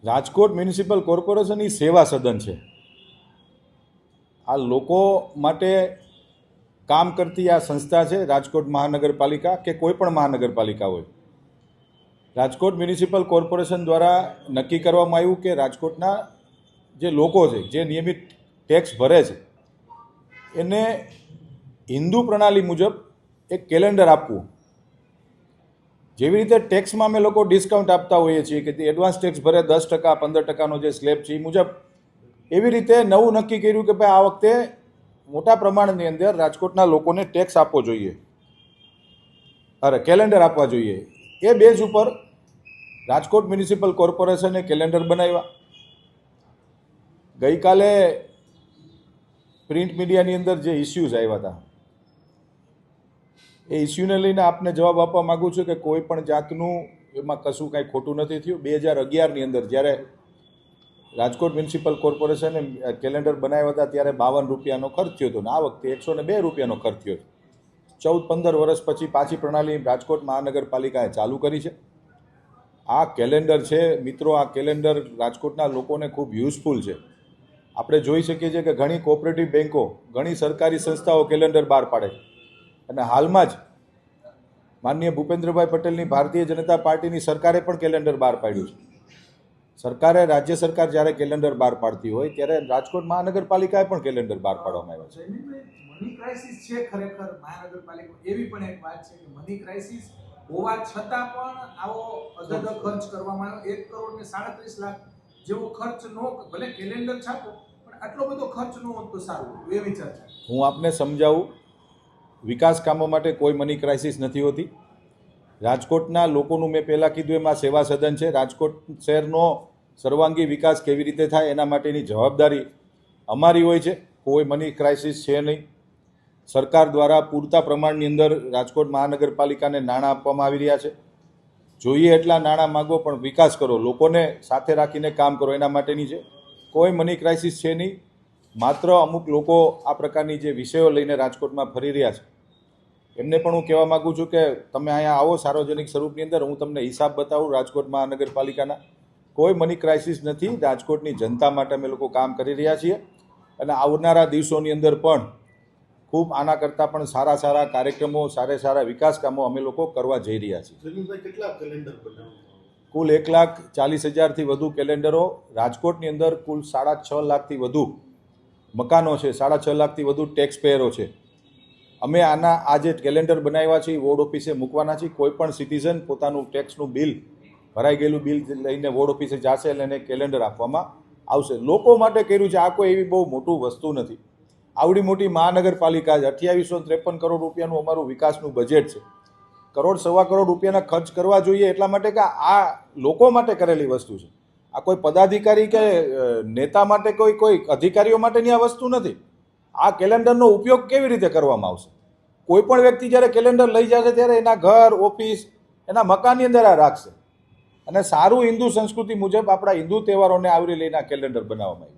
Rajkot municipal corporation એ સેવા સદન છે. આ લોકો માટે કામ કરતી આ સંસ્થા છે. રાજકોટ મહાનગરપાલિકા કે કોઈ પણ મહાનગરપાલિકા હોય, રાજકોટ મ્યુનિસિપલ કોર્પોરેશન દ્વારા નક્કી કરવામાં આવ્યું કે રાજકોટના જે લોકો છે, જે નિયમિત ટેક્સ ભરે છે, એને હિન્દુ પ્રણાલી મુજબ એક કેલેન્ડર આપવું. જેવી રીતે ટેક્સમાં અમે લોકો ડિસ્કાઉન્ટ આપતા હોઈએ છીએ કે એડવાન્સ ટેક્સ ભરે 10%, 15%નો જે સ્લેબ છે એ મુજબ, એવી રીતે નવું નક્કી કર્યું કે ભાઈ આ વખતે મોટા પ્રમાણની અંદર રાજકોટના લોકોને ટેક્સ આપવો જોઈએ, કેલેન્ડર આપવા જોઈએ. એ બેઝ ઉપર રાજકોટ મ્યુનિસિપલ કોર્પોરેશને કેલેન્ડર બનાવ્યા. ગઈકાલે પ્રિન્ટ મીડિયાની અંદર જે ઇસ્યુઝ આવ્યા હતા, એ ઇસ્યુને લઈને આપને જવાબ આપવા માગું છું કે કોઈ પણ જાતનું એમાં કશું કાંઈ ખોટું નથી થયું. 2011ની અંદર જ્યારે રાજકોટ મ્યુનિસિપલ કોર્પોરેશને કેલેન્ડર બનાવ્યા હતા ત્યારે 52 રૂપિયાનો ખર્ચ થયો હતો, ને આ વખતે 102 રૂપિયાનો ખર્ચ થયો છે. 14-15 વર્ષ પછી પાછી પ્રણાલી રાજકોટ મહાનગરપાલિકાએ ચાલુ કરી છે. આ કેલેન્ડર છે મિત્રો, આ કેલેન્ડર રાજકોટના લોકોને ખૂબ યુઝફુલ છે. આપણે જોઈ શકીએ છીએ કે ઘણી કોઓપરેટિવ બેન્કો, ઘણી સરકારી સંસ્થાઓ કેલેન્ડર બહાર પાડે છે. અને હાલમાં જ માનનીય ભૂપેન્દ્રભાઈ પટેલની ભારતીય જનતા પાર્ટીની સરકારે પણ કેલેન્ડર બહાર પાડ્યું છે. સરકારે, રાજ્ય સરકાર જ્યારે કેલેન્ડર બહાર પાડતી હોય ત્યારે રાજકોટ મહાનગરપાલિકાએ પણ કેલેન્ડર બહાર પાડવામાં આવ્યા છે. મની ક્રાઇસિસ છે ખરેખર મહાનગરપાલિકા, એવી પણ એક વાત છે કે મની ક્રાઇસિસ હોવા છતાં પણ આવો અધધ ખર્ચ કરવામાં આવ્યો. 1 કરોડ ને 37 લાખ જેવો ખર્ચ નો, ભલે કેલેન્ડર છાપો પણ આટલો બધો ખર્ચ ન હોત તો સારું, એવી ચર્ચા. હું આપને સમજાવું, વિકાસ કામો માટે કોઈ મની ક્રાઇસિસ નથી હોતી. રાજકોટના લોકોનું મેં પહેલાં કીધું એમાં સેવા સદન છે. રાજકોટ શહેરનો સર્વાંગી વિકાસ કેવી રીતે થાય એના માટેની જવાબદારી અમારી હોય છે. કોઈ મની ક્રાઇસિસ છે નહીં. સરકાર દ્વારા પૂરતા પ્રમાણની અંદર રાજકોટ મહાનગરપાલિકાને નાણાં આપવામાં આવી રહ્યા છે. જોઈએ એટલા નાણાં માગો પણ વિકાસ કરો, લોકોને સાથે રાખીને કામ કરો, એના માટેની છે. કોઈ મની ક્રાઇસિસ છે નહીં. માત્ર અમુક લોકો આ પ્રકારની જે વિષયો લઈને રાજકોટમાં ફરી રહ્યા છે, એમને પણ હું કહેવા માગું છું કે તમે અહીંયા આવો સાર્વજનિક સ્વરૂપની અંદર, હું તમને હિસાબ બતાવું રાજકોટ મહાનગરપાલિકાના. કોઈ મની ક્રાઇસિસ નથી. રાજકોટની જનતા માટે અમે લોકો કામ કરી રહ્યા છીએ અને આવનારા દિવસોની અંદર પણ ખૂબ આના કરતાં પણ સારા સારા કાર્યક્રમો, સારા વિકાસ કામો અમે લોકો કરવા જઈ રહ્યા છીએ. કેટલા કેલેન્ડર બનાવવામાં? કુલ 1,40,000થી વધુ કેલેન્ડરો રાજકોટની અંદર, કુલ 6.5 લાખથી વધુ મકાનો છે, 6.5 લાખથી વધુ ટેક્સ પેયરો છે. અમે આ જે કેલેન્ડર બનાવ્યા છે એ વોર્ડ ઓફિસે મૂકવાના છીએ. કોઈ પણ સિટીઝન પોતાનું ટેક્સનું બિલ, ભરાઈ ગયેલું બિલ લઈને વોર્ડ ઓફિસે જશે એટલે એને કેલેન્ડર આપવામાં આવશે. લોકો માટે કર્યું છે. આ કોઈ એવી બહુ મોટું વસ્તુ નથી. આવડી મોટી મહાનગરપાલિકા છે, 2853 કરોડ રૂપિયાનું અમારું વિકાસનું બજેટ છે. 1.25 કરોડ રૂપિયાના ખર્ચ કરવા જોઈએ એટલા માટે કે આ લોકો માટે કરેલી વસ્તુ છે. આ કોઈ પદાધિકારી કે નેતા માટે, કોઈ અધિકારીઓ માટેની આ વસ્તુ નથી. આ કેલેન્ડરનો ઉપયોગ કેવી રીતે કરવામાં આવશે? કોઈ પણ વ્યક્તિ જ્યારે કેલેન્ડર લઈ જશે ત્યારે એના ઘર, ઓફિસ, એના મકાનની અંદર આ રાખશે. અને સારું હિન્દુ સંસ્કૃતિ મુજબ આપણા હિન્દુ તહેવારોને આવરી લઈને આ કેલેન્ડર બનાવવામાં આવ્યું.